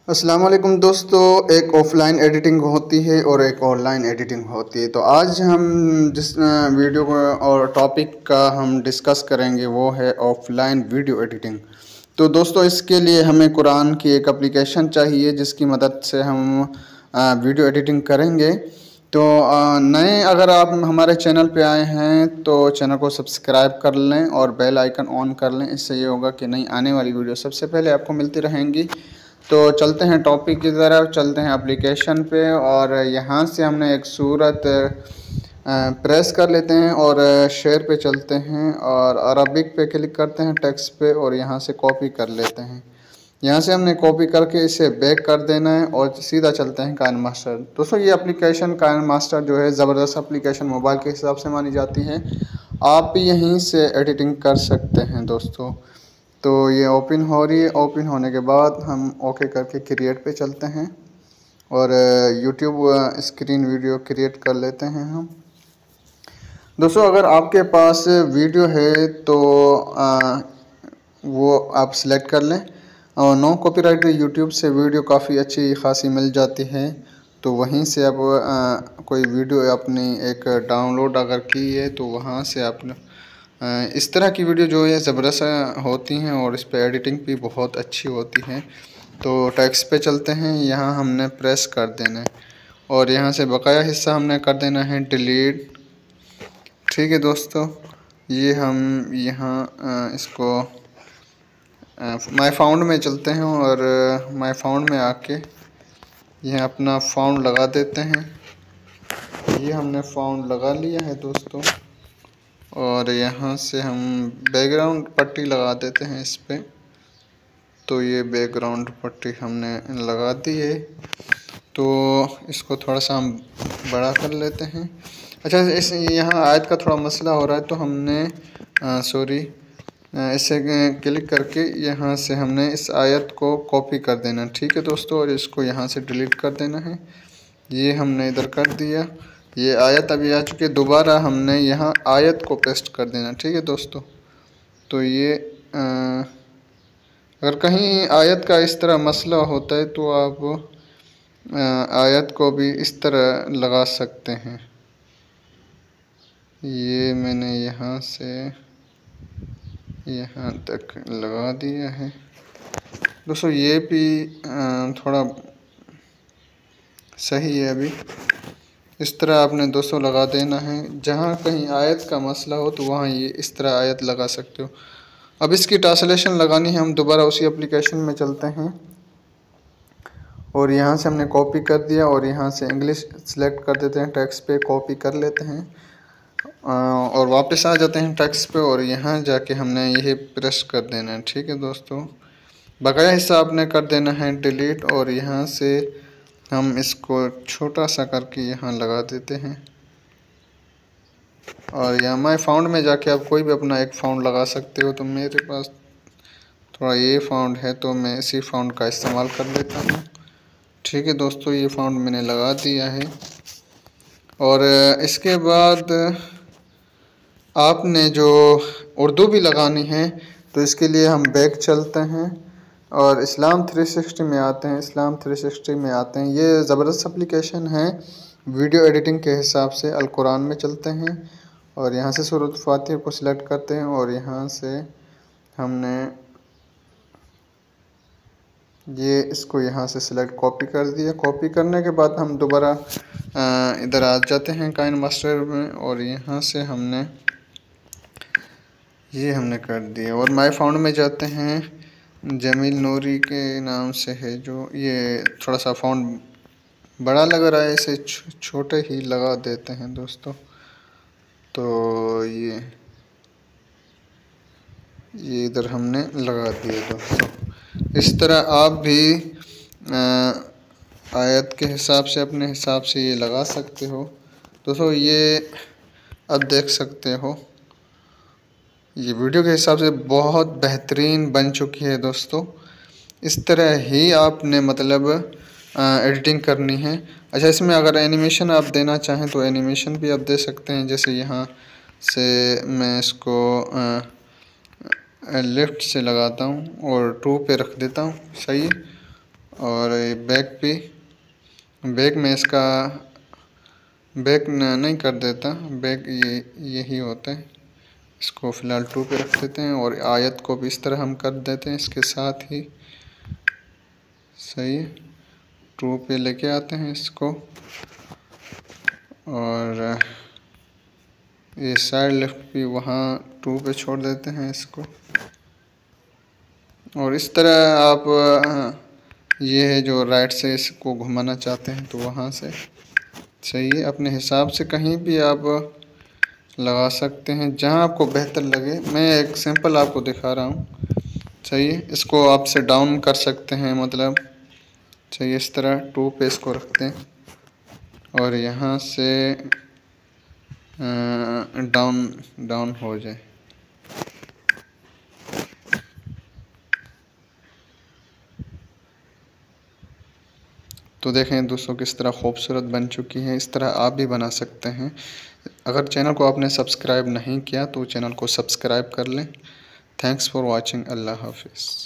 अस्सलाम वालेकुम दोस्तों। एक ऑफ़लाइन एडिटिंग होती है और एक ऑनलाइन एडिटिंग होती है। तो आज हम जिस वीडियो को और टॉपिक का हम डिस्कस करेंगे वो है ऑफ़लाइन वीडियो एडिटिंग। तो दोस्तों इसके लिए हमें कुरान की एक एप्लीकेशन चाहिए जिसकी मदद से हम वीडियो एडिटिंग करेंगे। तो नए अगर आप हमारे चैनल पे आए हैं तो चैनल को सब्सक्राइब कर लें और बेल आइकन ऑन कर लें। इससे ये होगा कि नई आने वाली वीडियो सबसे पहले आपको मिलती रहेंगी। तो चलते हैं टॉपिक की तरफ, चलते हैं एप्लीकेशन पे और यहाँ से हमने एक सूरत प्रेस कर लेते हैं और शेयर पे चलते हैं और अरबिक पे क्लिक करते हैं टेक्स्ट पे और यहाँ से कॉपी कर लेते हैं। यहाँ से हमने कॉपी करके इसे बैक कर देना है और सीधा चलते हैं काइन मास्टर। दोस्तों ये एप्लीकेशन काइन मास्टर जो है ज़बरदस्त एप्लीकेशन मोबाइल के हिसाब से मानी जाती है। आप भी यहीं से एडिटिंग कर सकते हैं दोस्तों। तो ये ओपन हो रही है। ओपन होने के बाद हम ओके करके क्रिएट पे चलते हैं और यूट्यूब स्क्रीन वीडियो क्रिएट कर लेते हैं हम। दोस्तों अगर आपके पास वीडियो है तो वो आप सिलेक्ट कर लें और नो कॉपीराइट यूट्यूब से वीडियो काफ़ी अच्छी खासी मिल जाती है। तो वहीं से आप कोई वीडियो अपनी एक डाउनलोड अगर की है तो वहाँ से आप इस तरह की वीडियो जो है ज़बरदस्त होती हैं और इस पर एडिटिंग भी बहुत अच्छी होती है। तो टेक्स्ट पे चलते हैं, यहाँ हमने प्रेस कर देना है और यहाँ से बकाया हिस्सा हमने कर देना है डिलीट। ठीक है दोस्तों, ये हम यहाँ इसको माय फाउंड में चलते हैं और माय फाउंड में आके यह अपना फाउंड लगा देते हैं। ये हमने फाउंड लगा लिया है दोस्तों और यहाँ से हम बैकग्राउंड पट्टी लगा देते हैं इस पर। तो ये बैकग्राउंड पट्टी हमने लगा दी है। तो इसको थोड़ा सा हम बड़ा कर लेते हैं। अच्छा, इस यहाँ आयत का थोड़ा मसला हो रहा है तो हमने इसे क्लिक करके यहाँ से हमने इस आयत को कॉपी कर देना। ठीक है दोस्तों, और इसको यहाँ से डिलीट कर देना है। ये हमने इधर कर दिया। ये आयत अभी आ चुकी है, दोबारा हमने यहाँ आयत को पेस्ट कर देना। ठीक है दोस्तों, तो ये अगर कहीं आयत का इस तरह मसला होता है तो आप आयत को भी इस तरह लगा सकते हैं। ये मैंने यहाँ से यहाँ तक लगा दिया है दोस्तों। ये भी थोड़ा सही है। अभी इस तरह आपने दोस्तों लगा देना है। जहाँ कहीं आयत का मसला हो तो वहाँ ये इस तरह आयत लगा सकते हो। अब इसकी ट्रांसलेशन लगानी है, हम दोबारा उसी एप्लीकेशन में चलते हैं और यहाँ से हमने कॉपी कर दिया और यहाँ से इंग्लिश सेलेक्ट कर देते हैं, टेक्स्ट पे कॉपी कर लेते हैं और वापस आ जाते हैं टेक्स्ट पे और यहाँ जाके हमने यह प्रेस कर देना है। ठीक है दोस्तों, बकाया हिस्सा आपने कर देना है डिलीट और यहाँ से हम इसको छोटा सा करके यहाँ लगा देते हैं और यहाँ माय फाउंड में जाके आप कोई भी अपना एक फाउंड लगा सकते हो। तो मेरे पास थोड़ा ये फाउंड है तो मैं इसी फाउंड का इस्तेमाल कर लेता हूँ। ठीक है दोस्तों, ये फाउंड मैंने लगा दिया है और इसके बाद आपने जो उर्दू भी लगानी है तो इसके लिए हम बैक चलते हैं और इस्लाम 360 में आते हैं। इस्लाम 360 में आते हैं, ये ज़बरदस्त एप्लीकेशन है वीडियो एडिटिंग के हिसाब से। अल कुरान में चलते हैं और यहाँ से सूरत फातिहा को सिलेक्ट करते हैं और यहाँ से हमने ये इसको यहाँ से सिलेक्ट कॉपी कर दिया। कॉपी करने के बाद हम दोबारा इधर आ जाते हैं काइन मास्टर में और यहाँ से हमने हमने कर दिया और माय फाउंड में जाते हैं। जमील नूरी के नाम से है जो, ये थोड़ा सा फाउंड बड़ा लग रहा है, इसे छोटे ही लगा देते हैं दोस्तों। तो ये इधर हमने लगा दिया दोस्तों। इस तरह आप भी आयत के हिसाब से अपने हिसाब से ये लगा सकते हो दोस्तों। ये अब देख सकते हो ये वीडियो के हिसाब से बहुत बेहतरीन बन चुकी है दोस्तों। इस तरह ही आपने मतलब एडिटिंग करनी है। अच्छा, इसमें अगर एनिमेशन आप देना चाहें तो एनिमेशन भी आप दे सकते हैं। जैसे यहाँ से मैं इसको लेफ़्ट से लगाता हूँ और 2 पे रख देता हूँ, सही। और ये बैक में इसका बैक नहीं कर देता, बैक यही होता है। इसको फ़िलहाल 2 पे रख देते हैं और आयत को भी इस तरह हम कर देते हैं इसके साथ ही। सही है, 2 पे लेके आते हैं इसको और ये साइड लेफ्ट भी वहाँ 2 पे छोड़ देते हैं इसको। और इस तरह आप ये है जो राइट से इसको घुमाना चाहते हैं तो वहाँ से सही है, अपने हिसाब से कहीं भी आप लगा सकते हैं जहाँ आपको बेहतर लगे। मैं एक सैंपल आपको दिखा रहा हूँ। सही है, इसको आप से डाउन कर सकते हैं, मतलब सही इस तरह 2 पे इसको रखते हैं और यहाँ से डाउन हो जाए। तो देखें दोस्तों किस तरह खूबसूरत बन चुकी है। इस तरह आप भी बना सकते हैं। अगर चैनल को आपने सब्सक्राइब नहीं किया तो चैनल को सब्सक्राइब कर लें। Thanks for watching. अल्लाह हाफिज़।